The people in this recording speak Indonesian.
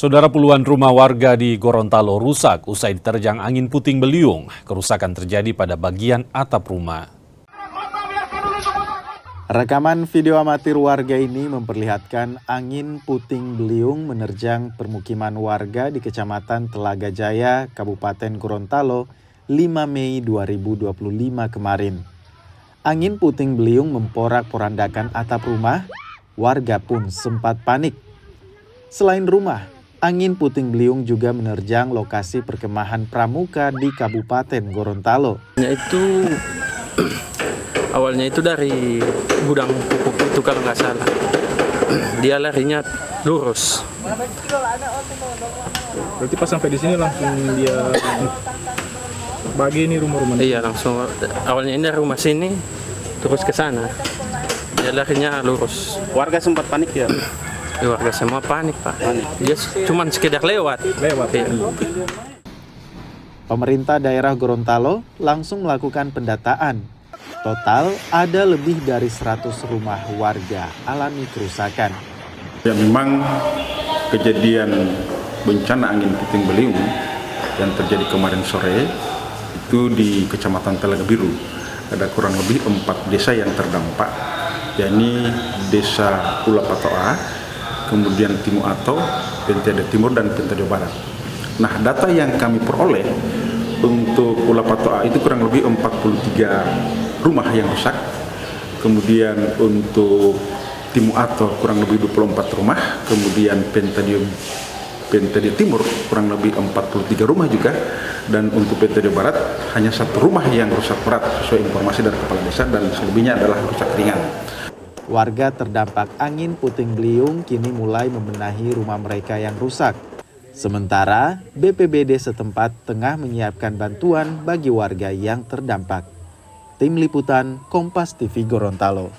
Saudara, puluhan rumah warga di Gorontalo rusak usai diterjang angin puting beliung. Kerusakan terjadi pada bagian atap rumah. Rekaman video amatir warga ini memperlihatkan angin puting beliung menerjang permukiman warga di Kecamatan Telaga Jaya, Kabupaten Gorontalo, 5 Mei 2025 kemarin. Angin puting beliung memporak-porandakan atap rumah, warga pun sempat panik. Selain rumah, angin puting beliung juga menerjang lokasi perkemahan pramuka di Kabupaten Gorontalo. Awalnya itu dari gudang pupuk itu kalau nggak salah. Dia larinya lurus. Berarti pas sampai di sini langsung dia bagi ini rumah-rumah. Iya, langsung. Awalnya ini rumah sini, terus ke sana. Dia larinya lurus. Warga sempat panik ya? Warga semua panik, Pak. Dia cuma sekedar lewat. Ya. Pemerintah daerah Gorontalo langsung melakukan pendataan. Total ada lebih dari 100 rumah warga alami kerusakan. Ya, memang kejadian bencana angin puting beliung yang terjadi kemarin sore itu di Kecamatan Telaga Biru. Ada kurang lebih 4 desa yang terdampak, yakni Desa Ulapatoa, kemudian Timu Ato, Pentade Timur, dan Pentade Barat. Nah, data yang kami peroleh untuk Ulapatoa itu kurang lebih 43 rumah yang rusak. Kemudian untuk Timu Ato kurang lebih 24 rumah. Kemudian Pentade Timur kurang lebih 43 rumah juga. Dan untuk Pentade Barat hanya 1 rumah yang rusak berat sesuai informasi dari kepala desa, dan selebihnya adalah rusak ringan. Warga terdampak angin puting beliung kini mulai membenahi rumah mereka yang rusak. Sementara BPBD setempat tengah menyiapkan bantuan bagi warga yang terdampak. Tim Liputan Kompas TV Gorontalo.